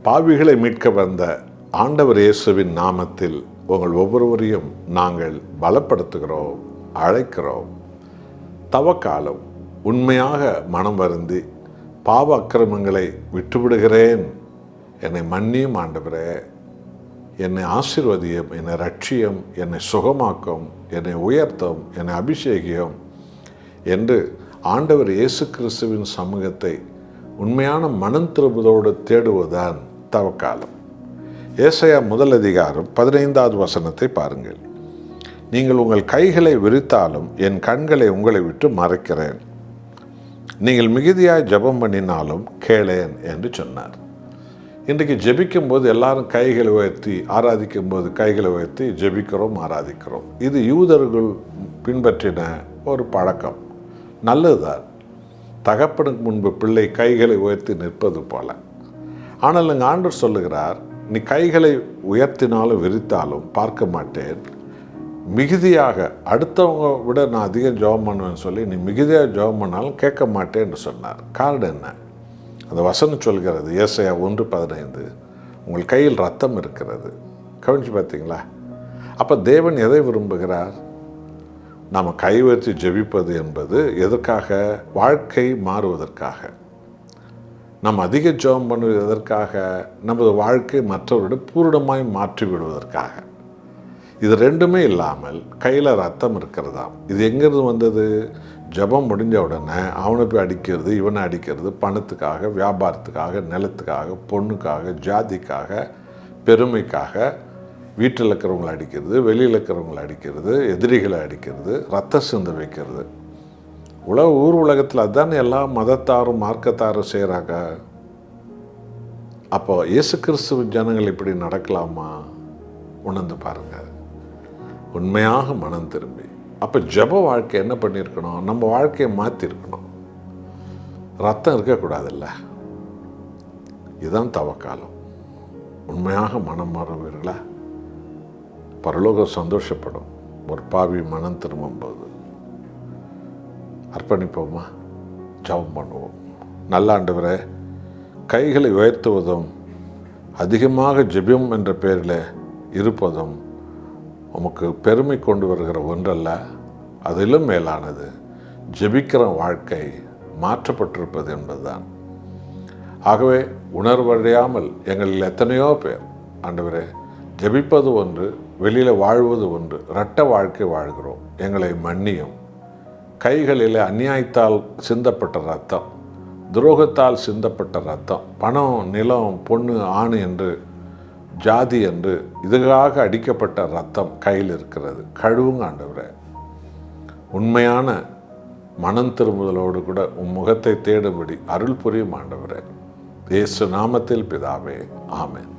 பாவிகளை மீட்க வந்த ஆண்டவர் இயேசுவின் நாமத்தில் உங்கள் ஒவ்வொருவரையும் நாங்கள் பலப்படுத்துகிறோம், அழைக்கிறோம். தவக்காலம் உண்மையாக மனம் வருந்தி பாவ அக்கிரமங்களை விட்டுவிடுகிறேன், என்னை மன்னியும் ஆண்டவரே, என்னை ஆசீர்வதியும், என்னை ரட்சியும், என்னை சுகமாக்கும், என்னை உயர்த்தும், என்னை அபிஷேகியும் என்று ஆண்டவர் இயேசு கிறிஸ்துவின் சமூகத்தை உண்மையான மனம் திரும்புவதோடு தேடுவதுதான் தவக்காலம். ஏசாயா 1:15 வசனத்தை பாருங்கள். நீங்கள் உங்கள் கைகளை விரித்தாலும் என் கண்களை உங்களை விட்டு மறைக்கிறேன், நீங்கள் மிகுதியாய் ஜெபம் பண்ணினாலும் கேளேன் என்று சொன்னார். இன்றைக்கு ஜெபிக்கும் போது எல்லாரும் கைகளை உயர்த்தி ஆராதிக்கும் போது கைகளை உயர்த்தி ஜெபிக்கிறோம், ஆராதிக்கிறோம். இது யூதர்கள் பின்பற்றின ஒரு பழக்கம். நல்லதுதான், தகப்பனுக்கு முன்பு பிள்ளை கைகளை உயர்த்தி நிற்பது போல. ஆனால் இங்கே ஆண்டவர் சொல்லுகிறார், நீ கைகளை உயர்த்தினாலும் விரித்தாலும் பார்க்க மாட்டேன், மிகுதியாக அடுத்தவங்க விட நான் அதிகம் ஜெபம் பண்ணுவேன்னு சொல்லி நீ மிகுதியாக ஜெபம் பண்ணாலும் கேட்க மாட்டேன் என்று சொன்னார். காரணம் என்ன? அந்த வசனம் சொல்கிறது, ஏசாயா 1:15, உங்கள் கையில் ரத்தம் இருக்கிறது. கவனிச்சு பார்த்தீங்களா? அப்போ தேவன் எதை விரும்புகிறார்? நாம் கை உயர்த்தி ஜெபிப்பது என்பது எதற்காக? வாழ்க்கை மாறுவதற்காக. நாம் அதிக ஜெபம் பண்ணுவது எதற்காக? நமது வாழ்க்கை மற்றவருடைய பூரணமாய் மாற்றி விடுவதற்காக. இது ரெண்டுமே இல்லாமல் கையில் ரத்தம் இருக்கிறதா? இது எங்கேருந்து வந்தது? ஜெபம் முடிஞ்ச உடனே அவனை போய் அடிக்கிறது, இவனை அடிக்கிறது, பணத்துக்காக, வியாபாரத்துக்காக, நிலத்துக்காக, பொண்ணுக்காக, ஜாதிக்காக, பெருமைக்காக, வீட்டில் இருக்கிறவங்களை அடிக்கிறது, வெளியில் இருக்கிறவங்களை அடிக்கிறது, எதிரிகளை அடிக்கிறது, ரத்த சிந்த வைக்கிறது. ஊர் உலகத்தில் அதுதான் எல்லா மதத்தாரும் மார்க்கத்தாரும் செய்கிறாங்க. அப்போ இயேசு கிறிஸ்துவ ஜனங்கள் இப்படி நடக்கலாமா? உணர்ந்து பாருங்கள், உண்மையாக மனம் திரும்பி. அப்போ ஜெப வாழ்க்கை என்ன பண்ணியிருக்கணும்? நம்ம வாழ்க்கையை மாற்றிருக்கணும். ரத்தம் இருக்கக்கூடாதுல்ல. இதுதான் தவக்காலம். உண்மையாக மனம் மாறுவீர்களா? பரலோகம் சந்தோஷப்படும் ஒரு பாவி மனம் திரும்பும்போது. அர்ப்பணிப்போமா? ஜெபம் பண்ணுவோம். நல்ல ஆண்டவரே, கைகளை உயர்த்துவதும் அதிகமாக ஜெபம் என்ற பெயரில் இருப்பதும் உமக்கு பெருமை கொண்டு வருகிற ஒன்றல்ல, அதிலும் மேலானது ஜெபிக்கிற வாழ்க்கை மாற்றப்பட்டிருப்பது என்பதுதான். ஆகவே உணர்வடையாமல் எங்களில் எத்தனையோ பேர் ஆண்டவரே ஜெபிப்பது ஒன்று, வெளியில் வாழ்வது ஒன்று, இரட்ட வாழ்க்கை வாழ்கிறோம். எங்களை மன்னியும். கைகளில் அநியாயத்தால் சிந்தப்பட்ட ரத்தம், துரோகத்தால் சிந்தப்பட்ட ரத்தம், பணம், நிலம், பொண்ணு, ஆண் என்று, ஜாதி என்று இதுக்காக அடிக்கப்பட்ட ரத்தம் கையில் இருக்கிறது. கழுவுங்க ஆண்டவரே. உண்மையான மனம் திரும்புதலோடு கூட உம் முகத்தை தேடும்படி அருள் புரியும் ஆண்டவரே. இயேசு நாமத்தில் பிதாவே, ஆமென்.